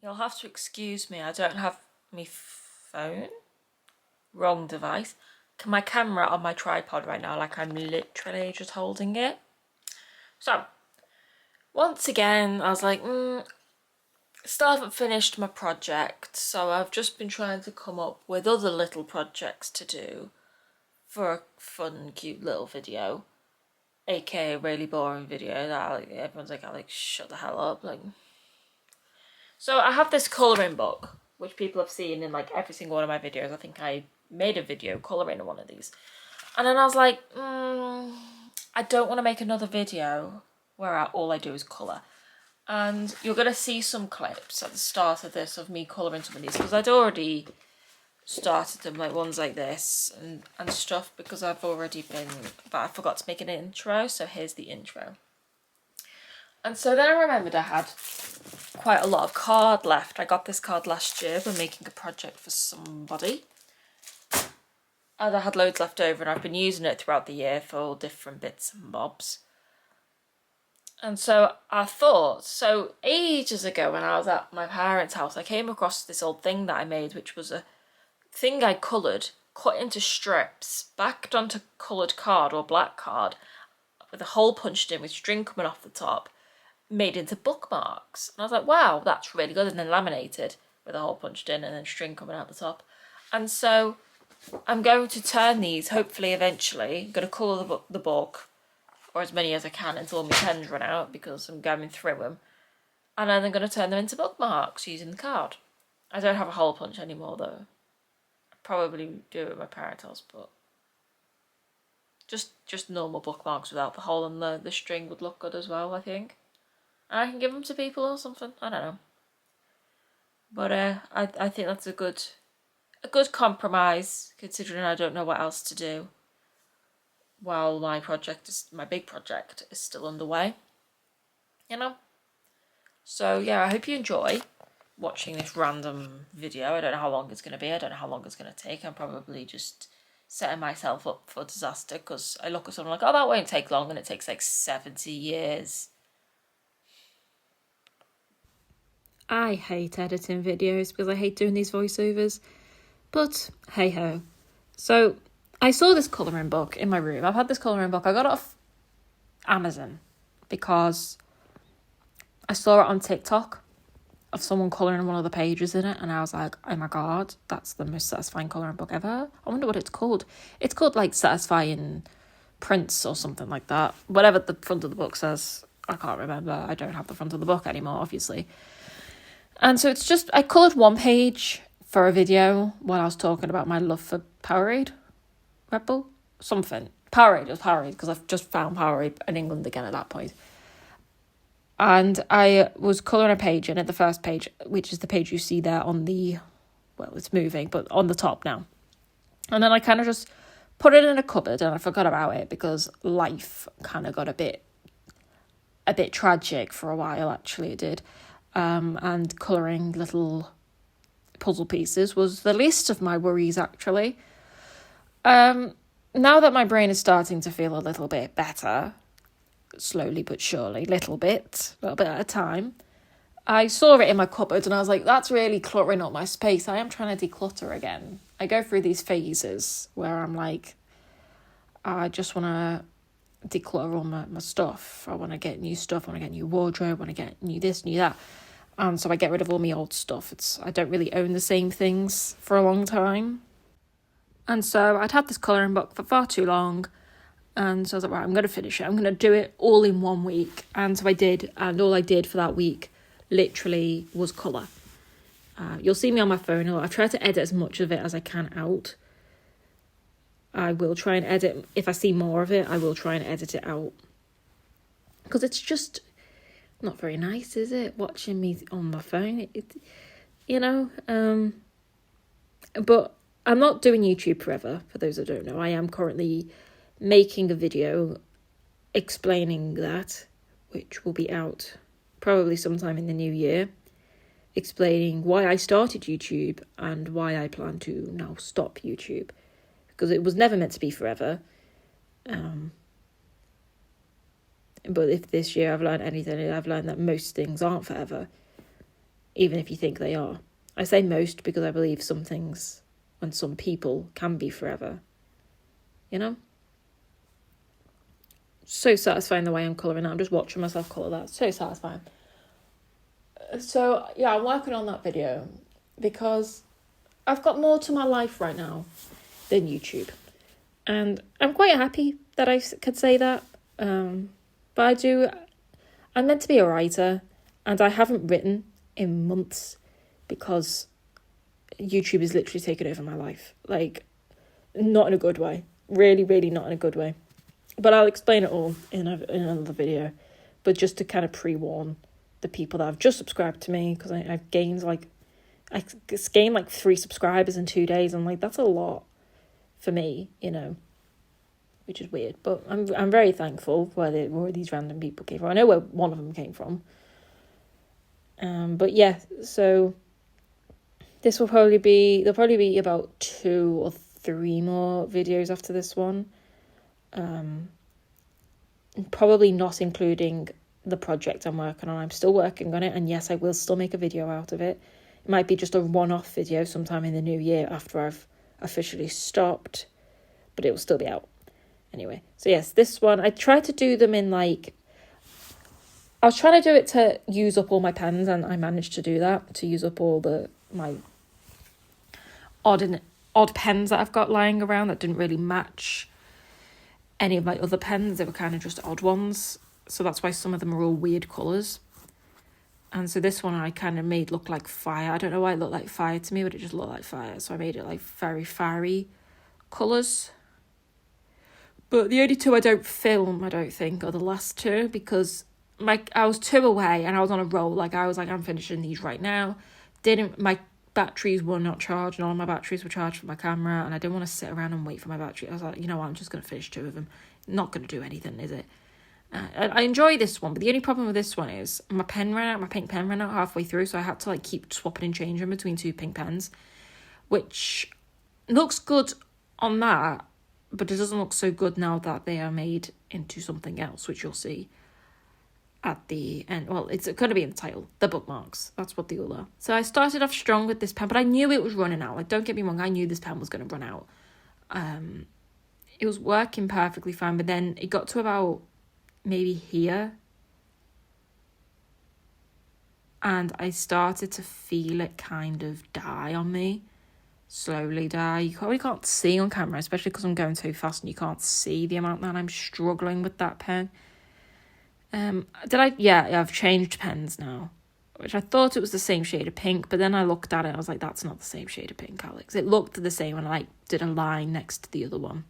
You'll have to excuse me, I don't have my phone. Wrong device. My camera on my tripod right now, like I'm literally just holding it. So, once again, I was like, still haven't finished my project, so I've just been trying to come up with other little projects to do for a fun, cute little video, aka a really boring video that everyone's like, shut the hell up. So I have this colouring book, which people have seen in like every single one of my videos. I think I made a video colouring one of these. And then I was like, I don't want to make another video where all I do is colour. And you're going to see some clips at the start of this of me colouring some of these, because I'd already started them, like ones like this and stuff, because I've already been, but I forgot to make an intro, so here's the intro. And so then I remembered I had quite a lot of card left. I got this card last year for making a project for somebody. And I had loads left over, and I've been using it throughout the year for all different bits and bobs. And so I thought, so ages ago when I was at my parents' house, I came across this old thing that I made, which was a thing I coloured, cut into strips, backed onto coloured card or black card, with a hole punched in with string coming off the top, made into bookmarks. And I was like, wow, that's really good. And then laminated with a hole punched in and then string coming out the top. And so I'm going to turn these, hopefully eventually. I'm going to colour the book, or as many as I can until my pens run out, because I'm going through them. And then I'm going to turn them into bookmarks using the card. I don't have a hole punch anymore though. I probably do it at my parents' house, but just normal bookmarks without the hole, and the string would look good as well, I think. And I can give them to people or something. I don't know. But I think that's a good compromise, considering I don't know what else to do while my big project is still underway. You know? So yeah, I hope you enjoy watching this random video. I don't know how long it's going to be. I don't know how long it's going to take. I'm probably just setting myself up for disaster, because I look at something like, oh, that won't take long, and it takes like 70 years. I hate editing videos because I hate doing these voiceovers, but hey ho. So I saw this colouring book in my room. I've had this colouring book. I got it off Amazon because I saw it on TikTok of someone colouring one of the pages in it, and I was like, oh my god, that's the most satisfying colouring book ever. I wonder what it's called. It's called like Satisfying Prints or something like that. Whatever the front of the book says, I can't remember. I don't have the front of the book anymore, obviously. And so it's just, I coloured one page for a video while I was talking about my love for Powerade. Red Bull? Something. Powerade, it was Powerade, because I've just found Powerade in England again at that point. And I was colouring a page in it, the first page, which is the page you see there on the, well, it's moving, but on the top now. And then I kind of just put it in a cupboard, and I forgot about it because life kind of got a bit tragic for a while, actually, it did. And colouring little puzzle pieces was the least of my worries, actually. Now that my brain is starting to feel a little bit better, slowly but surely, a little bit at a time, I saw it in my cupboard and I was like, that's really cluttering up my space. I am trying to declutter again. I go through these phases where I'm like, I just want to declutter all my stuff. I want to get new stuff. I want to get new wardrobe. I want to get new this, new that. And so I get rid of all my old stuff. I don't really own the same things for a long time. And so I'd had this colouring book for far too long. And so I was like, right, I'm going to finish it. I'm going to do it all in 1 week. And so I did. And all I did for that week literally was colour. You'll see me on my phone. I've tried to edit as much of it as I can out. I will try and edit. If I see more of it, I will try and edit it out. Because it's just not very nice, is it? Watching me on my phone. But I'm not doing YouTube forever, for those that don't know. I am currently making a video explaining that, which will be out probably sometime in the new year, explaining why I started YouTube and why I plan to now stop YouTube, because it was never meant to be forever. But if this year I've learned anything, I've learned that most things aren't forever. even if you think they are. I say most because I believe some things and some people can be forever, you know? So satisfying the way I'm colouring that. I'm just watching myself colour that. So satisfying. So, yeah, I'm working on that video because I've got more to my life right now than YouTube. And I'm quite happy that I could say that. But I'm meant to be a writer, and I haven't written in months because YouTube is literally taking over my life. Like, not in a good way. Really, really not in a good way. But I'll explain it all in another video. But just to kind of pre-warn the people that have just subscribed to me, because I've gained like 3 subscribers in 2 days. I'm like, that's a lot for me, you know, which is weird. But I'm very thankful where these random people came from. I know where one of them came from. But yeah, so this will there'll probably be about 2 or 3 more videos after this one. Probably not including the project I'm working on. I'm still working on it, and yes, I will still make a video out of it. It might be just a one-off video sometime in the new year after I've officially stopped, but it will still be out. Anyway, so yes, this one, I tried to do them in I was trying to do it to use up all my pens, and I managed to do that, to use up all my odd pens that I've got lying around that didn't really match any of my other pens. They were kind of just odd ones. So that's why some of them are all weird colours. And so this one I kind of made look like fire. I don't know why it looked like fire to me, but it just looked like fire. So I made it like very fiery colours. But the only 2 I don't film, I don't think, are the last 2, because I was 2 away and I was on a roll. Like, I was like, I'm finishing these right now. My batteries were not charged. None of my batteries were charged for my camera, and I didn't want to sit around and wait for my battery. I was like, you know what, I'm just going to finish 2 of them. Not going to do anything, is it? I enjoy this one, but the only problem with this one is my pink pen ran out halfway through, so I had to keep swapping and changing between 2 pink pens, which looks good on that, but it doesn't look so good now that they are made into something else, which you'll see at the end. Well, it's going to be in the title, the bookmarks. That's what they all are. So I started off strong with this pen, but I knew it was running out. Like, don't get me wrong, I knew this pen was going to run out. It was working perfectly fine, but then it got to about maybe here, and I started to feel it kind of die on me, slowly die. You probably can't see on camera, especially because I'm going so fast and you can't see the amount that I'm struggling with that pen. I've changed pens now, which I thought it was the same shade of pink, but then I looked at it, I was like, that's not the same shade of pink, Alex. It looked the same when I did a line next to the other one.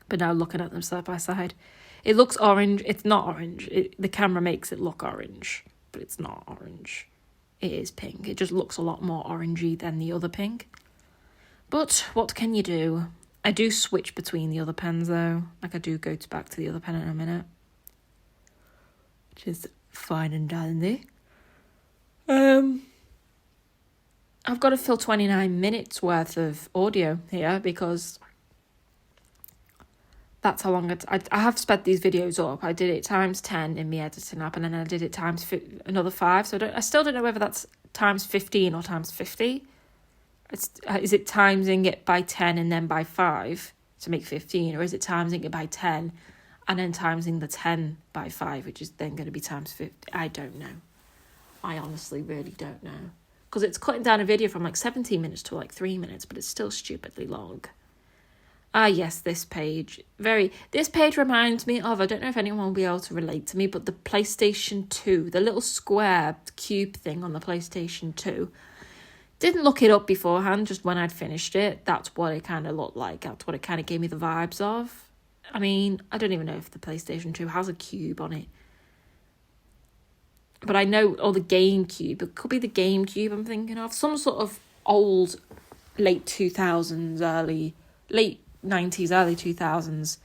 But now looking at them side by side, it looks orange. It's not orange. The camera makes it look orange, but it's not orange. It is pink. It just looks a lot more orangey than the other pink. But what can you do? I do switch between the other pens though. Like, I do go back to the other pen in a minute, which is fine and dandy. I've got to fill 29 minutes worth of audio here because that's how long I have sped these videos up. I did it times 10 in the editing app, and then I did it times another 5. So I still don't know whether that's times 15 or times 50. Is it timesing it by 10 and then by 5 to make 15, or is it timesing it by 10 and then timesing the 10 by 5, which is then going to be times 50? I don't know. I honestly really don't know, because it's cutting down a video from 17 minutes to 3 minutes, but it's still stupidly long. Yes, this page reminds me of, I don't know if anyone will be able to relate to me, but the PlayStation 2, the little square cube thing on the PlayStation 2. Didn't look it up beforehand, just when I'd finished it. That's what it kind of looked like. That's what it kind of gave me the vibes of. I mean, I don't even know if the PlayStation 2 has a cube on it. But I know, the GameCube. It could be the GameCube I'm thinking of. Some sort of old late 90s, early 2000s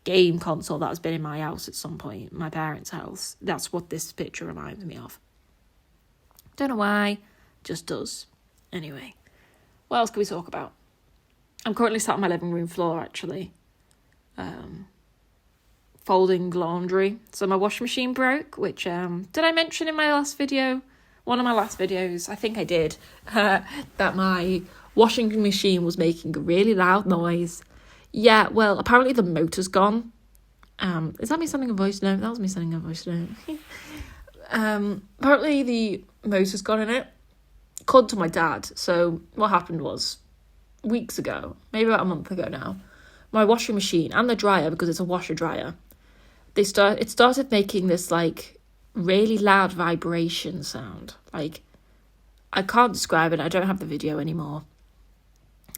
game console that has been in my house at some point, my parents' house. That's what this picture reminds me of. Don't know why, just does. Anyway, what else can we talk about? I'm currently sat on my living room floor, actually, folding laundry. So my washing machine broke, which, did I mention in my last video one of my last videos, I think I did, that my washing machine was making a really loud noise. Yeah, well, apparently the motor's gone. Is that me sending a voice note? That was me sending a voice note. Apparently the motor's gone in it. Called to my dad. So what happened was, weeks ago, maybe about a month ago now, my washing machine and the dryer, because it's a washer dryer, it started making this like really loud vibration sound. Like, I can't describe it. I don't have the video anymore.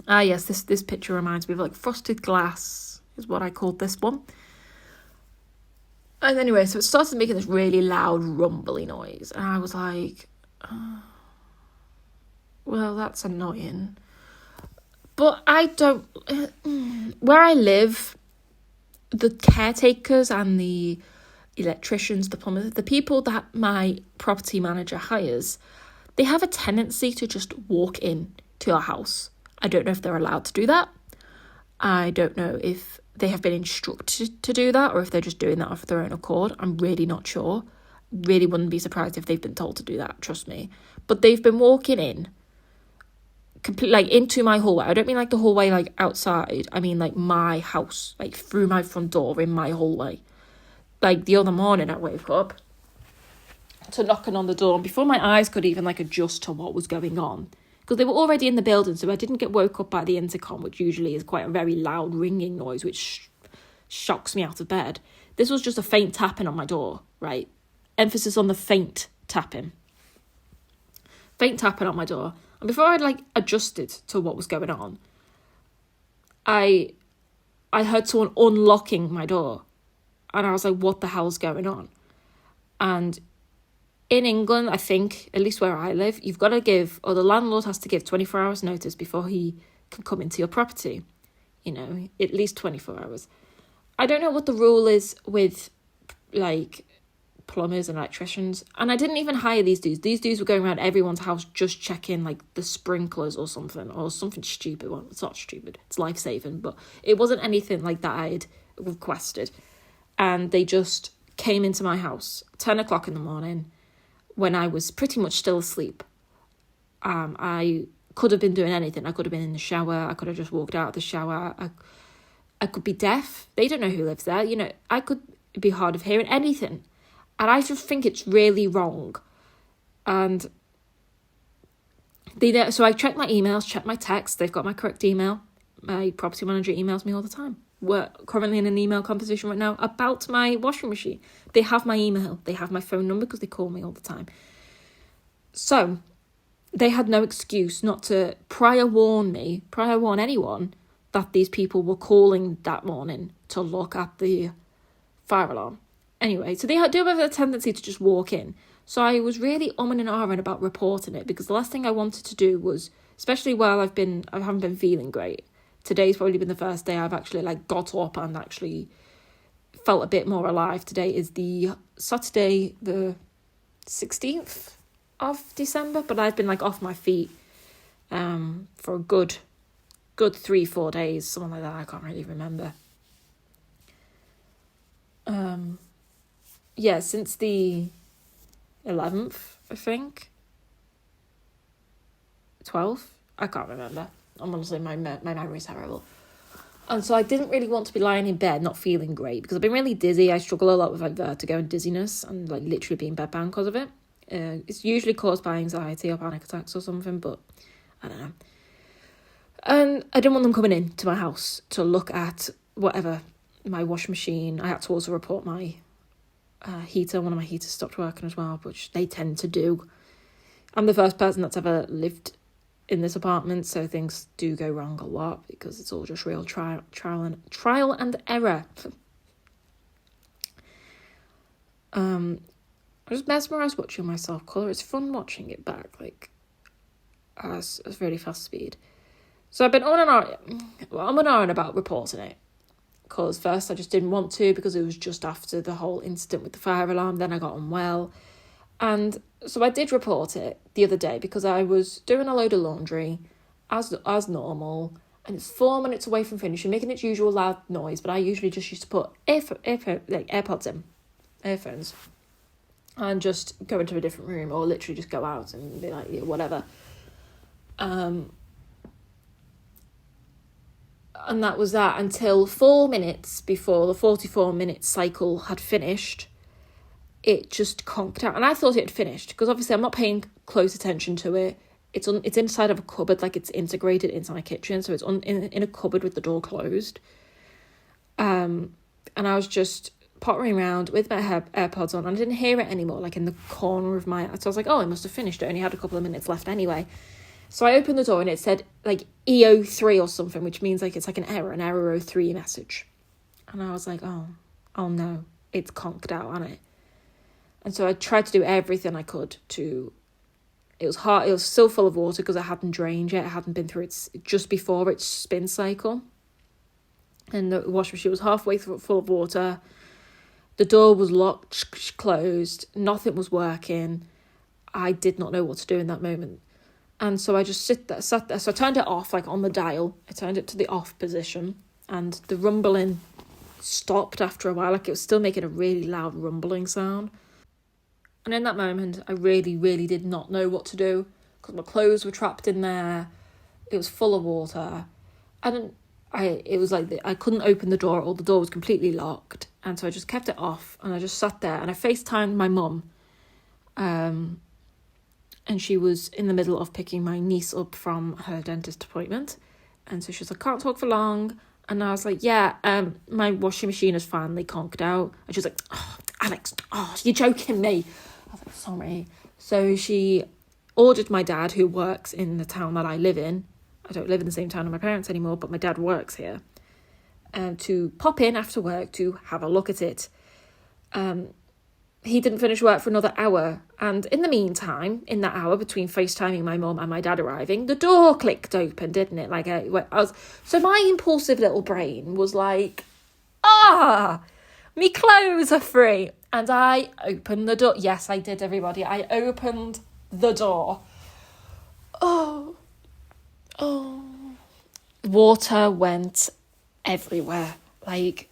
Yes, this picture reminds me of like frosted glass is what I called this one. And anyway, so it started making this really loud rumbly noise, and I was like, well, that's annoying. But I don't... Where I live, the caretakers and the electricians, the plumbers, the people that my property manager hires, they have a tendency to just walk in to your house. I don't know if they're allowed to do that. I don't know if they have been instructed to do that or if they're just doing that of their own accord. I'm really not sure. Really wouldn't be surprised if they've been told to do that, trust me. But they've been walking in like into my hallway. I don't mean like the hallway like outside. I mean like my house, like through my front door in my hallway. Like the other morning I woke up to knocking on the door, and before my eyes could even like adjust to what was going on, because they were already in the building, so I didn't get woke up by the intercom, which usually is quite a very loud ringing noise, which shocks me out of bed. This was just a faint tapping on my door, right? Emphasis on the faint tapping. Faint tapping on my door. And before I'd like adjusted to what was going on, I heard someone unlocking my door. And I was like, what the hell's going on? And in England, I think, at least where I live, you've got to give, or the landlord has to give 24 hours notice before he can come into your property. You know, at least 24 hours. I don't know what the rule is with, like, plumbers and electricians. And I didn't even hire these dudes. These dudes were going around everyone's house just checking, like, the sprinklers or something stupid. Well, it's not stupid. It's life-saving. But it wasn't anything like that I had requested. And they just came into my house 10 o'clock in the morning when I was pretty much still asleep. I could have been doing anything. I could have been in the shower. I could have just walked out of the shower. I could be deaf. They don't know who lives there. You know, I could be hard of hearing, anything. And I just think it's really wrong. And so I checked my emails, checked my texts. They've got my correct email. My property manager emails me all the time. We're currently in an email conversation right now about my washing machine. They have my email. They have my phone number because they call me all the time. So they had no excuse not to prior warn anyone that these people were calling that morning to look at the fire alarm. Anyway, so they do have a tendency to just walk in. So I was really umming and ahhing about reporting it, because the last thing I wanted to do was, especially while I haven't been feeling great. Today's probably been the first day I've actually like got up and actually felt a bit more alive. Today is the Saturday, the 16th of December, but I've been like off my feet for a good 3-4 days, something like that. I can't really remember. Yeah, since the 11th, I think. 12th? I can't remember. I'm honestly, my memory's terrible. And so I didn't really want to be lying in bed not feeling great, because I've been really dizzy. I struggle a lot with like vertigo and dizziness and like literally being bedbound because of it. It's usually caused by anxiety or panic attacks or something, but I don't know. And I didn't want them coming in to my house to look at whatever, my washing machine. I had to also report my heater. One of my heaters stopped working as well, which they tend to do. I'm the first person that's ever lived in this apartment, so things do go wrong a lot because it's all just real trial and error. I was mesmerised watching myself colour. It's fun watching it back, like at a really fast speed. So I've been on and on about reporting it, because first I just didn't want to, because it was just after the whole incident with the fire alarm. Then I got unwell, and so I did report it the other day because I was doing a load of laundry as normal, and it's 4 minutes away from finishing, making its usual loud noise, but I usually just used to put earpods in, earphones. and just go into a different room, or literally just go out and be like, yeah, whatever. And that was that until 4 minutes before the 44-minute cycle had finished. It just conked out, and I thought it had finished because obviously I'm not paying close attention to it. It's inside of a cupboard, like it's integrated into my kitchen, so it's in a cupboard with the door closed. And I was just pottering around with my AirPods on, and I didn't hear it anymore, like in the corner of my... So I was like, oh, it must have finished. It only had a couple of minutes left anyway. So I opened the door and it said like EO3 or something, which means like it's like an error 03 message. And I was like, oh no, it's conked out, hasn't it? And so I tried to do everything I could to... It was hard. It was still full of water because I hadn't drained yet. I hadn't been through its... just before its spin cycle. And the washing machine was halfway through, full of water. The door was locked, closed. Nothing was working. I did not know what to do in that moment. And so I just sat there. So I turned it off, like on the dial. I turned it to the off position. And the rumbling stopped after a while. Like it was still making a really loud rumbling sound. And in that moment, I really, really did not know what to do. Because my clothes were trapped in there. It was full of water. It was like I couldn't open the door, or the door was completely locked. And so I just kept it off. And I just sat there. And I FaceTimed my mum. And she was in the middle of picking my niece up from her dentist appointment. And so she was like, can't talk for long. And I was like, yeah, my washing machine is finally conked out. And she was like, oh, Alex, you're joking me. I was like, sorry. So she ordered my dad, who works in the town that I live in. I don't live in the same town as my parents anymore, but my dad works here. To pop in after work to have a look at it. He didn't finish work for another hour. And in the meantime, in that hour between FaceTiming my mum and my dad arriving, the door clicked open, didn't it? So my impulsive little brain was like, me clothes are free. And I opened the door. Yes, I did, everybody. I opened the door. Oh. Water went everywhere. Like,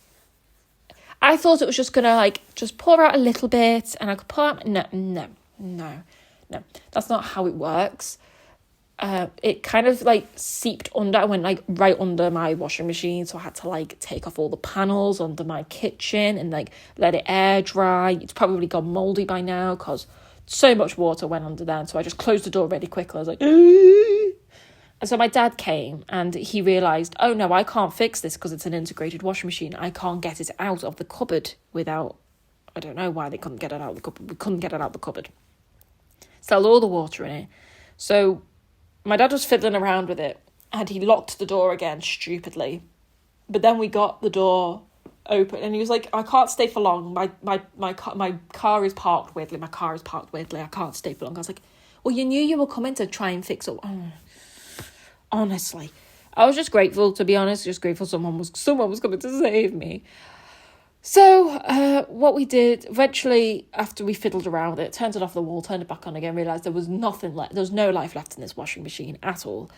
I thought it was just gonna just pour out a little bit and I could pour out... No. That's not how it works. It kind of seeped under. I went right under my washing machine, so I had to take off all the panels under my kitchen and let it air dry. It's probably gone mouldy by now because so much water went under there. And so I just closed the door really quickly. I was like, and so my dad came and he realised, oh no, I can't fix this because it's an integrated washing machine. I can't get it out of the cupboard without... I don't know why they couldn't get it out of the cupboard. We couldn't get it out of the cupboard. Still all the water in it. So my dad was fiddling around with it and he locked the door again stupidly. But then we got the door open and he was like, I can't stay for long. My car is parked weirdly. My car is parked weirdly. I can't stay for long. I was like, well, you knew you were coming to try and fix it. Honestly, I was just grateful, to be honest, someone was coming to save me. So what we did, eventually, after we fiddled around with it, turned it off the wall, turned it back on again, realised there was nothing left. There was no life left in this washing machine at all.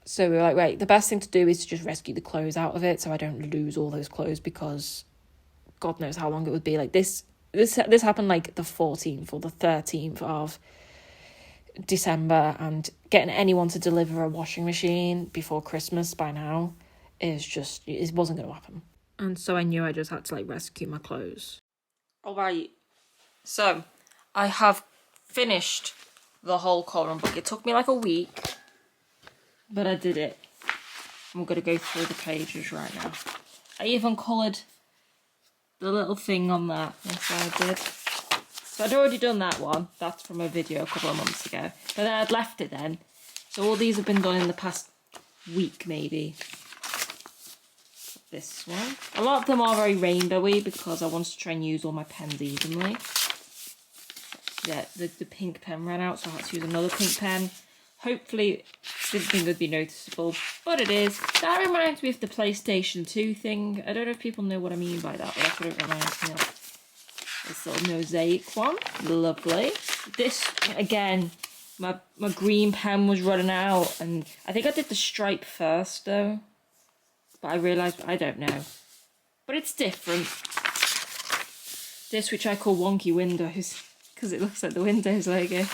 So we were like, right, the best thing to do is to just rescue the clothes out of it so I don't lose all those clothes because God knows how long it would be. This happened the 14th or the 13th of December, and getting anyone to deliver a washing machine before Christmas by now it wasn't going to happen. And so I knew I just had to rescue my clothes. Alright, so I have finished the whole colouring book. It took me a week, but I did it. I'm going to go through the pages right now. I even coloured the little thing on that. Yes, I did. So I'd already done that one. That's from a video a couple of months ago. But then I'd left it then. So all these have been done in the past week, maybe. This one. A lot of them are very rainbowy because I wanted to try and use all my pens evenly. Yeah, the pink pen ran out, so I had to use another pink pen. Hopefully, didn't think it would be noticeable, but it is. That reminds me of the PlayStation 2 thing. I don't know if people know what I mean by that, but that's what it reminds me of. This little mosaic one. Lovely. This, again, my green pen was running out. And I think I did the stripe first, though. But I realised, I don't know. But it's different. This, which I call Wonky Windows. because it looks like the Windows logo.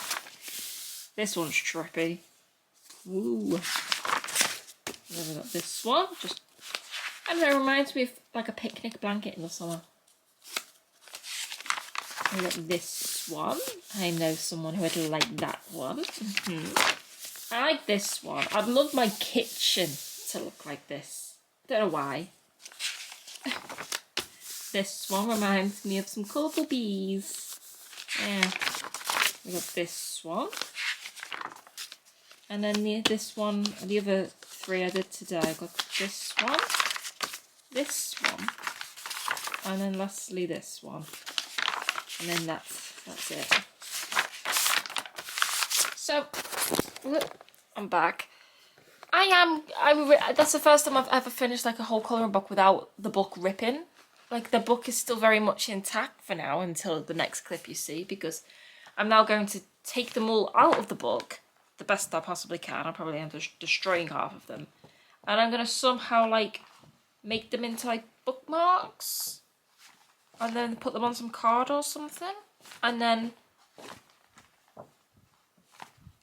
This one's trippy. Ooh. Then we got this one. Just, I don't know, reminds me of like a picnic blanket in the summer. We got this one. I know someone who would like that one. I like this one. I'd love my kitchen to look like this. Don't know why. This one reminds me of some colourful bees. Yeah. We got this one. And then this one, the other three I did today. I got this one, and then lastly this one. And then that's it. So, I'm back. That's the first time I've ever finished like a whole colouring book without the book ripping. Like the book is still very much intact for now until the next clip you see, because I'm now going to take them all out of the book the best I possibly can. I'll probably end up destroying half of them. And I'm going to somehow like make them into like bookmarks. And then put them on some card or something. And then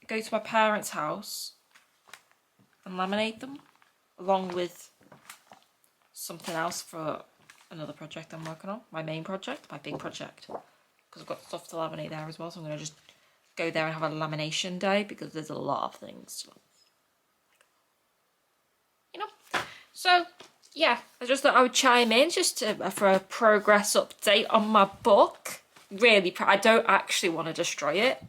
go to my parents' house and laminate them. Along with something else for another project I'm working on. My main project, my big project. Because I've got stuff to laminate there as well. So I'm going to just go there and have a lamination day. Because there's a lot of things to, you know. So yeah, I just thought I would chime in just for a progress update on my book. Really, I don't actually want to destroy it,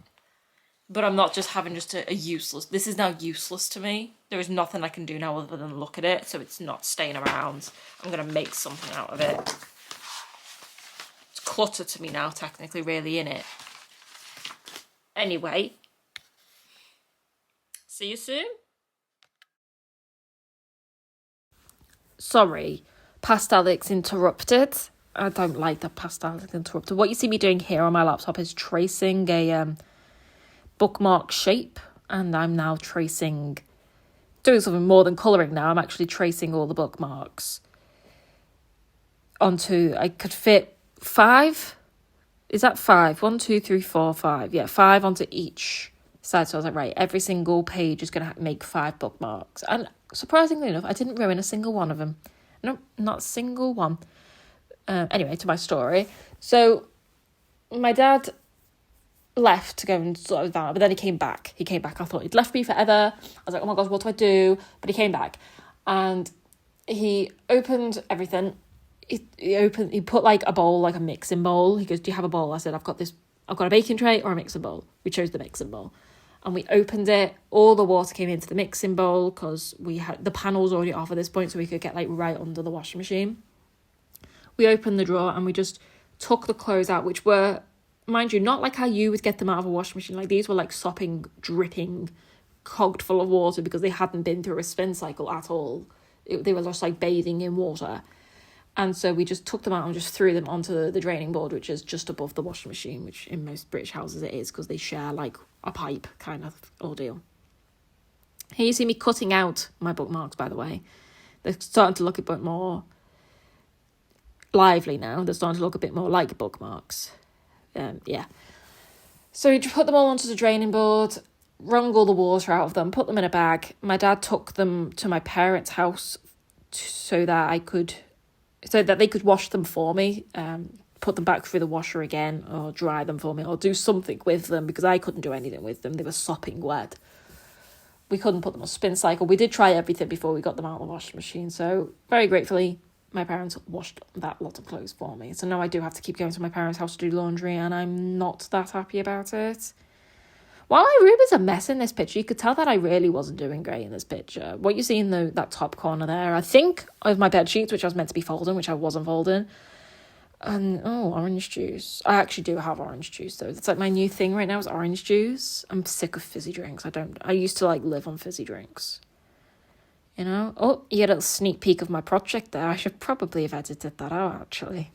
but I'm not just having just a useless. This is now useless to me. There is nothing I can do now other than look at it, so it's not staying around. I'm gonna make something out of it. It's clutter to me now, technically, really, innit? Anyway, see you soon. Sorry, Pastelix interrupted. I don't like that Pastelix interrupted. What you see me doing here on my laptop is tracing a bookmark shape, and I'm now doing something more than colouring now. I'm actually tracing all the bookmarks onto, I could fit 5. Is that 5? 1, 2, 3, 4, 5. Yeah, 5 onto each side. So I was like, right, every single page is going to make 5 bookmarks. And surprisingly enough, I didn't ruin a single one of them. No, not a single one. Anyway, to my story. So my dad left to go and sort of that, but then he came back. I thought he'd left me forever. I was like, oh my God, what do I do? But he came back and he opened everything. He put like a bowl, like a mixing bowl. He goes, do you have a bowl? I said, I've got a baking tray or a mixing bowl. We chose the mixing bowl. And we opened it. All the water came into the mixing bowl because we had the panels already off at this point, so we could get like right under the washing machine. We opened the drawer and we just took the clothes out, which were, mind you, not like how you would get them out of a washing machine. Like these were like sopping, dripping, clogged full of water because they hadn't been through a spin cycle at all. They were just like bathing in water. And so we just took them out and just threw them onto the draining board, which is just above the washing machine, which in most British houses it is because they share like a pipe kind of ordeal. Here you see me cutting out my bookmarks, by the way. They're starting to look a bit more lively now. They're starting to look a bit more like bookmarks. Yeah. So we put them all onto the draining board, wrung all the water out of them, put them in a bag. My dad took them to my parents' house so that they could wash them for me, put them back through the washer again, or dry them for me, or do something with them because I couldn't do anything with them. They were sopping wet. We couldn't put them on spin cycle. We did try everything before we got them out of the washing machine. So very gratefully, my parents washed that lot of clothes for me. So now I do have to keep going to my parents' house to do laundry, and I'm not that happy about it. While my room is a mess in this picture, you could tell that I really wasn't doing great in this picture. What you see in that top corner there, I think, of my bed sheets, which I was meant to be folding, which I wasn't folding. And, orange juice. I actually do have orange juice, though. It's like my new thing right now is orange juice. I'm sick of fizzy drinks. I used to, like, live on fizzy drinks. You know? Oh, you get a little sneak peek of my project there. I should probably have edited that out, actually.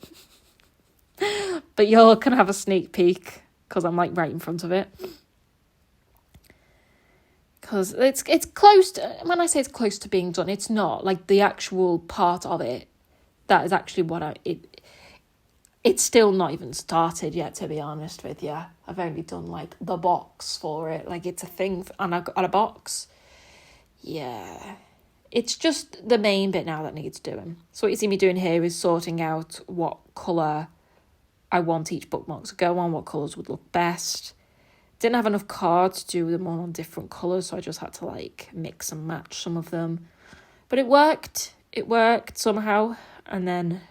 But y'all can have a sneak peek, because I'm, like, right in front of it. Because it's close to, when I say it's close to being done, it's not. Like, the actual part of it, that is actually what it's still not even started yet, to be honest with you. I've only done like the box for it. Like it's a thing on a box. Yeah. It's just the main bit now that needs doing. So what you see me doing here is sorting out what colour I want each bookmark to go on, what colours would look best. Didn't have enough cards to do them all on different colours, so I just had to like mix and match some of them. But it worked. It worked somehow. And then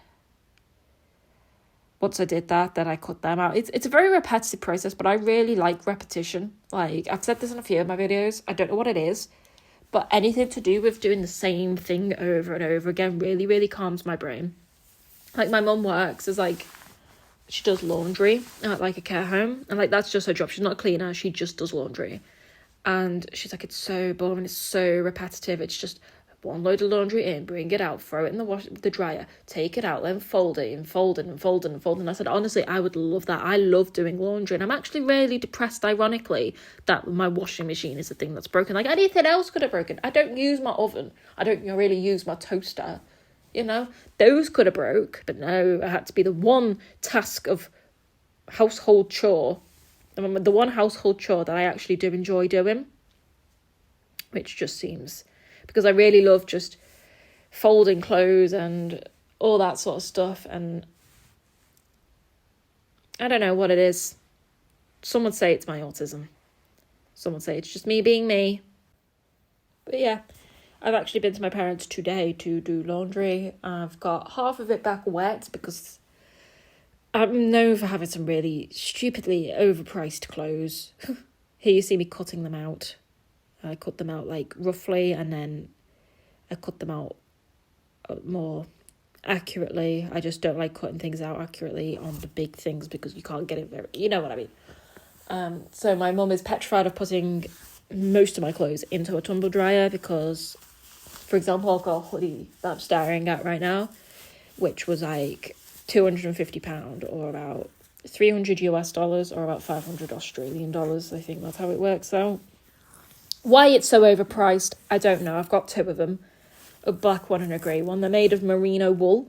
once I did that, then I cut them out. It's a very repetitive process, but I really like repetition. Like, I've said this in a few of my videos. I don't know what it is, but anything to do with doing the same thing over and over again really, really calms my brain. Like, my mum works as, like, she does laundry at, like, a care home. And, like, that's just her job. She's not a cleaner. She just does laundry. And she's like, it's so boring. It's so repetitive. It's just one load of laundry in, bring it out, throw it in the dryer, take it out, then fold it and fold it and fold it and fold it. And I said, honestly, I would love that. I love doing laundry. And I'm actually really depressed, ironically, that my washing machine is the thing that's broken. Like, anything else could have broken. I don't use my oven. I don't really use my toaster. You know, those could have broke. But no, it had to be the one task of household chore. The one household chore that I actually do enjoy doing. Which just seems... because I really love just folding clothes and all that sort of stuff. And I don't know what it is. Some would say it's my autism. Some would say it's just me being me. But yeah, I've actually been to my parents today to do laundry. I've got half of it back wet because I'm known for having some really stupidly overpriced clothes. Here you see me cutting them out. I cut them out like roughly, and then I cut them out more accurately. I just don't like cutting things out accurately on the big things because you can't get it very, you know what I mean. So my mum is petrified of putting most of my clothes into a tumble dryer because, for example, I've got a hoodie that I'm staring at right now, which was like £250 or about $300 or about 500 Australian dollars. I think that's how it works out. Why it's so overpriced, I don't know. I've got two of them, a black one and a grey one. They're made of merino wool.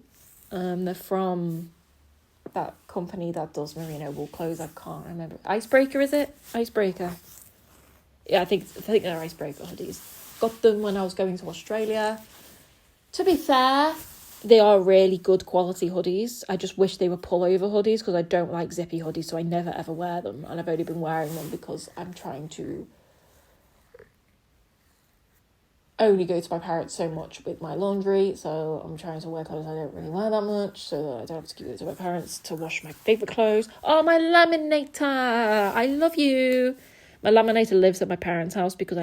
They're from that company that does merino wool clothes. I can't remember. Icebreaker, is it? Icebreaker. Yeah, I think they're Icebreaker hoodies. Got them when I was going to Australia. To be fair, they are really good quality hoodies. I just wish they were pullover hoodies because I don't like zippy hoodies, so I never ever wear them. And I've only been wearing them because I'm trying to only go to my parents so much with my laundry, so I'm trying to wear clothes I don't really wear that much so that I don't have to give it to my parents to wash my favourite clothes. Oh, my laminator! I love you! My laminator lives at my parents' house because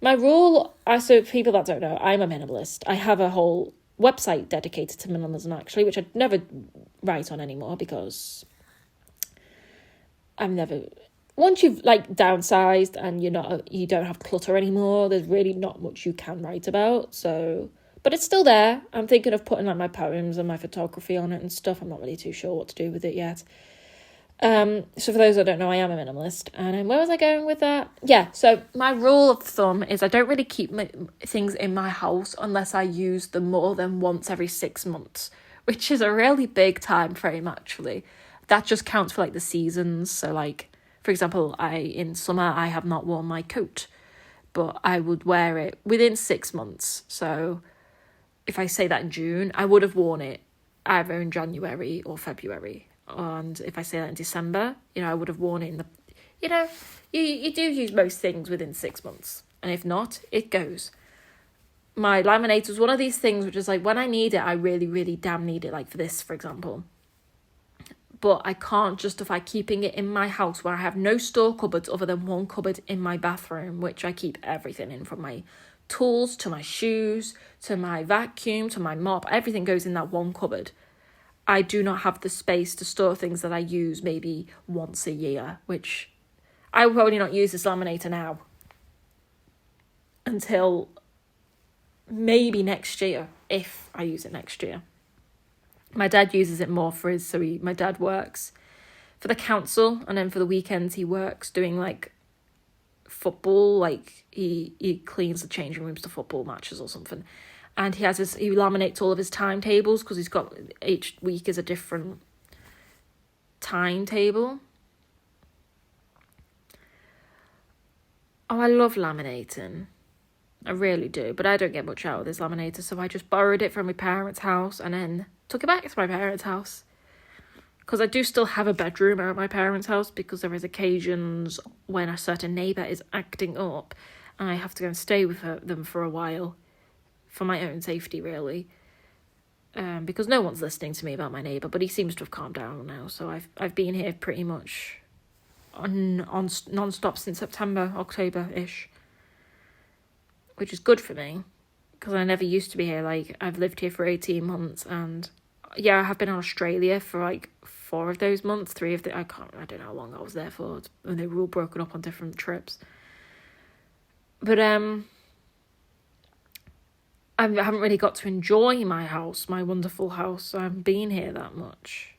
my rule, so people that don't know, I'm a minimalist. I have a whole website dedicated to minimalism actually, which I never write on anymore because once you've like downsized and you don't have clutter anymore, there's really not much you can write about. So, but it's still there. I'm thinking of putting like my poems and my photography on it and stuff. I'm not really too sure what to do with it yet. So for those that don't know, I am a minimalist. And where was I going with that? Yeah, so my rule of thumb is I don't really keep things in my house unless I use them more than once every 6 months, which is a really big time frame actually. That just counts for like the seasons. So like, for example, in summer, I have not worn my coat, but I would wear it within 6 months. So if I say that in June, I would have worn it either in January or February. And if I say that in December, I would have worn it in the, you do use most things within 6 months. And if not, it goes. My laminator is one of these things which is like, when I need it, I really, really damn need it. Like for this, for example. But I can't justify keeping it in my house where I have no store cupboards other than one cupboard in my bathroom, which I keep everything in, from my tools to my shoes to my vacuum to my mop. Everything goes in that one cupboard. I do not have the space to store things that I use maybe once a year, which I will probably not use this laminator now until maybe next year, if I use it next year. My dad uses it more for my dad works for the council, and then for the weekends he works doing like football, like he cleans the changing rooms to football matches or something. And he laminates all of his timetables because he's got, each week is a different timetable. Oh, I love laminating. I really do, but I don't get much out of this laminator, so I just borrowed it from my parents' house and then took it back to my parents' house. Because I do still have a bedroom at my parents' house, because there is occasions when a certain neighbour is acting up and I have to go and stay with them for a while for my own safety, really. Because no one's listening to me about my neighbour, but he seems to have calmed down now, so I've been here pretty much on non-stop since September, October-ish, which is good for me, because I never used to be here. Like, I've lived here for 18 months, and yeah, I have been in Australia for like 4 of those months, 3 of the, I don't know how long I was there for, and they were all broken up on different trips. But I haven't really got to enjoy my house, my wonderful house. I haven't been here that much.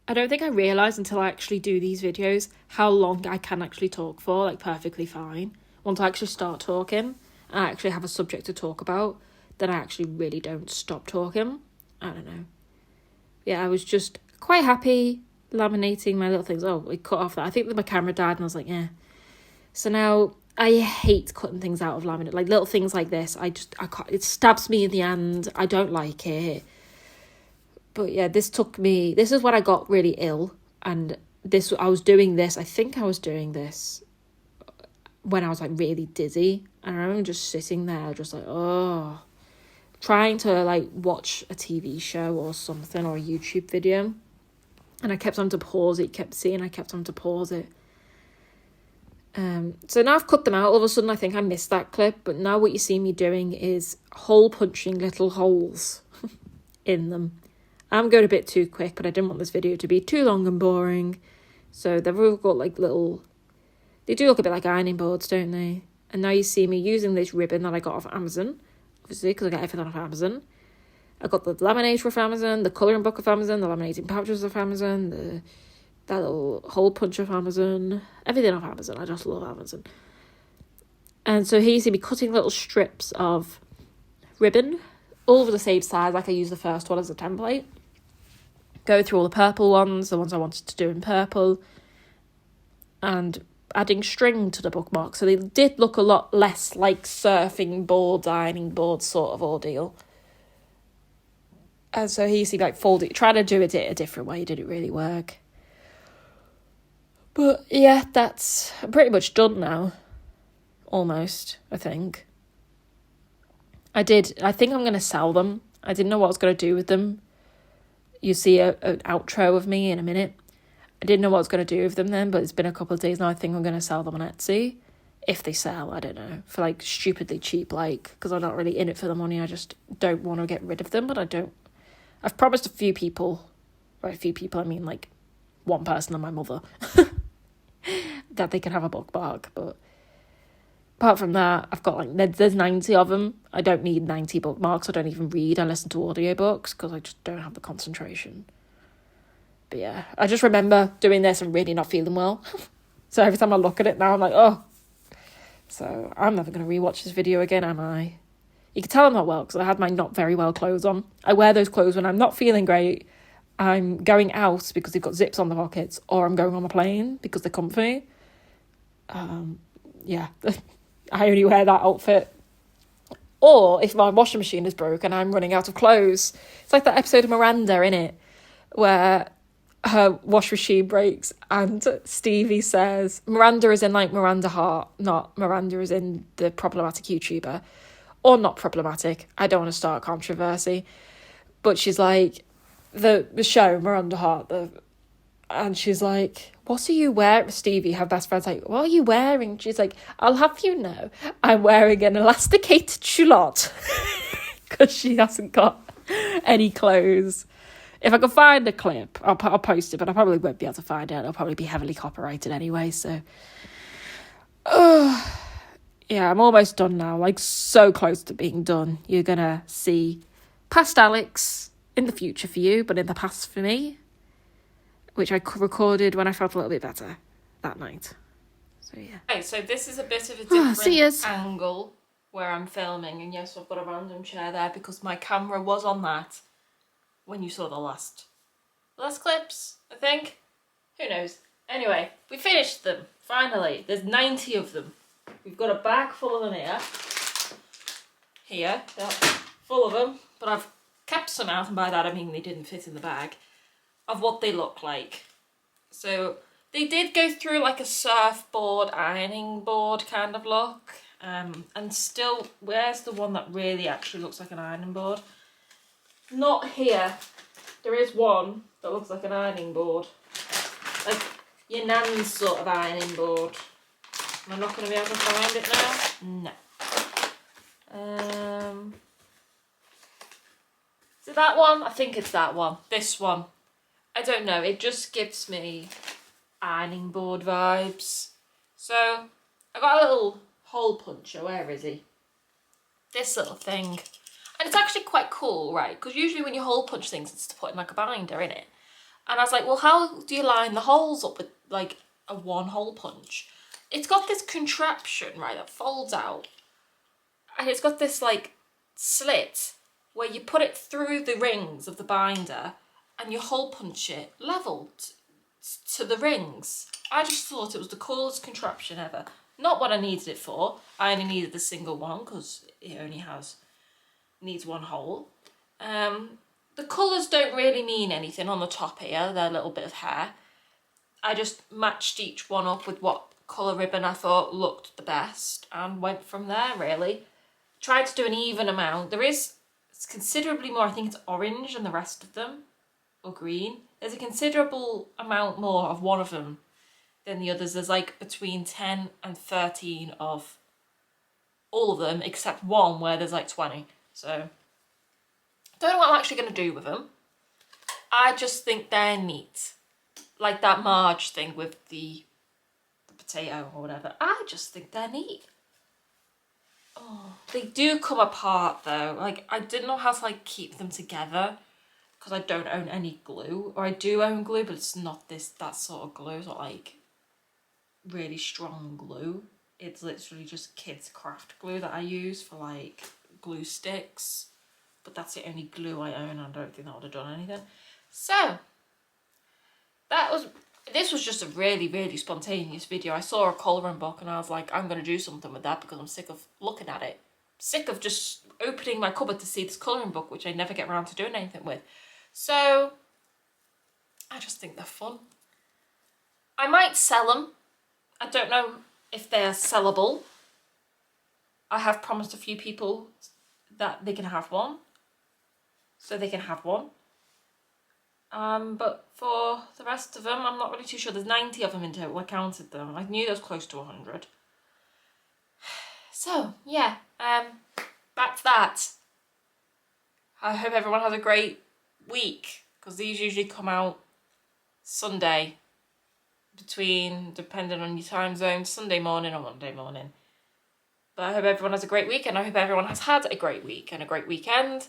I don't think I realise until I actually do these videos how long I can actually talk for, like perfectly fine. Once I actually start talking, and I actually have a subject to talk about, then I actually really don't stop talking. I don't know. Yeah, I was just quite happy laminating my little things. Oh, we cut off that. I think that my camera died and I was like, yeah. So now I hate cutting things out of laminate. Like little things like this, I can't, it stabs me in the hand. I don't like it. But yeah, this is when I got really ill, and I was doing this when I was like really dizzy, and I remember just sitting there just like, oh, trying to like watch a TV show or something, or a YouTube video, and I kept on to pause it, I kept on to pause it. So now I've cut them out. All of a sudden I think I missed that clip, but now what you see me doing is hole punching little holes in them. I'm going a bit too quick, but I didn't want this video to be too long and boring. So they've all got like they do look a bit like ironing boards, don't they? And now you see me using this ribbon that I got off Amazon, obviously, because I get everything off Amazon. I got the laminator off Amazon, the colouring book off Amazon, the laminating pouches off Amazon, that little hole punch off Amazon, everything off Amazon. I just love Amazon. And so here you see me cutting little strips of ribbon, all of the same size, like I used the first one as a template. Go through all the purple ones, the ones I wanted to do in purple, and adding string to the bookmarks. So they did look a lot less like surfing board, ironing board sort of ordeal. And so here you see like folding, trying to do it a different way, didn't really work. But yeah, that's pretty much done now. Almost, I think. I think I'm going to sell them. I didn't know what I was going to do with them. You see an outro of me in a minute. I didn't know what I was going to do with them then, but it's been a couple of days now. I think I'm going to sell them on Etsy. If they sell, I don't know. For like stupidly cheap, like, because I'm not really in it for the money. I just don't want to get rid of them, but I've promised a few people, by a few people I mean like one person and my mother, that they can have a bookmark. But apart from that, I've got like, there's 90 of them. I don't need 90 bookmarks. I don't even read. I listen to audiobooks because I just don't have the concentration. But yeah, I just remember doing this and really not feeling well. So every time I look at it now, I'm like, oh. So I'm never going to rewatch this video again, am I? You can tell I'm not well because I had my not very well clothes on. I wear those clothes when I'm not feeling great. I'm going out because they've got zips on the pockets, or I'm going on a plane because they're comfy. Yeah, I only wear that outfit. Or if my washing machine is broken, I'm running out of clothes. It's like that episode of Miranda, innit? Where her wash machine breaks and Stevie says, Miranda is in like Miranda Hart, not Miranda is in the problematic YouTuber. Or not problematic. I don't want to start a controversy. But she's like, the show, Miranda Hart, and she's like, what are you wearing? Stevie, her best friend's like, what are you wearing? She's like, I'll have you know, I'm wearing an elasticated culotte. Because she hasn't got any clothes. If I can find a clip, I'll post it, but I probably won't be able to find it. It'll probably be heavily copyrighted anyway, so. Yeah, I'm almost done now, like so close to being done. You're going to see past Alex in the future for you, but in the past for me, which I recorded when I felt a little bit better that night. So yeah. Okay, so this is a bit of a different angle where I'm filming, and yes, I've got a random chair there because my camera was on that when you saw the last clips, I think. Who knows? Anyway, we finished them, finally. There's 90 of them. We've got a bag full of them here. Here, that's full of them. But I've kept some out, and by that I mean they didn't fit in the bag, of what they look like. So they did go through like a surfboard, ironing board kind of look. And still, where's the one that really actually looks like an ironing board? Not here. There is one that looks like an ironing board. Like your nan's sort of ironing board. Am I not going to be able to find it now? No. Is it that one? I think it's that one. This one. I don't know. It just gives me ironing board vibes. So I got a little hole puncher. Where is he? This little thing. And it's actually quite cool, right? Because usually when you hole punch things, it's to put in like a binder in it. And I was like, well, how do you line the holes up with like a one hole punch? It's got this contraption, right, that folds out. And it's got this like slit where you put it through the rings of the binder and you hole punch it level to the rings. I just thought it was the coolest contraption ever. Not what I needed it for. I only needed the single one because it only needs one hole. The colours don't really mean anything on the top here. They're a little bit of hair. I just matched each one up with what colour ribbon I thought looked the best and went from there, really. Tried to do an even amount. It's considerably more, I think it's orange than the rest of them, or green. There's a considerable amount more of one of them than the others. There's like between 10 and 13 of all of them, except one where there's like 20. So, don't know what I'm actually going to do with them. I just think they're neat. Like that Marge thing with the potato or whatever. I just think they're neat. Oh, they do come apart though. Like, I didn't know how to like keep them together because I don't own any glue. Or I do own glue, but it's not that sort of glue. It's not like really strong glue. It's literally just kids craft glue that I use for like glue sticks. But that's the only glue I own. I don't think that would have done anything. So, this was just a really, really spontaneous video. I saw a colouring book and I was like, I'm going to do something with that because I'm sick of looking at it. Sick of just opening my cupboard to see this colouring book, which I never get around to doing anything with. So, I just think they're fun. I might sell them. I don't know if they're sellable. I have promised a few people that they can have one. So they can have one. But for the rest of them, I'm not really too sure. There's 90 of them in total. I counted them. I knew there was close to 100. So, yeah. Back to that. I hope everyone has a great week. Because these usually come out Sunday. Depending on your time zone, Sunday morning or Monday morning. But I hope everyone has a great week. And I hope everyone has had a great week and a great weekend.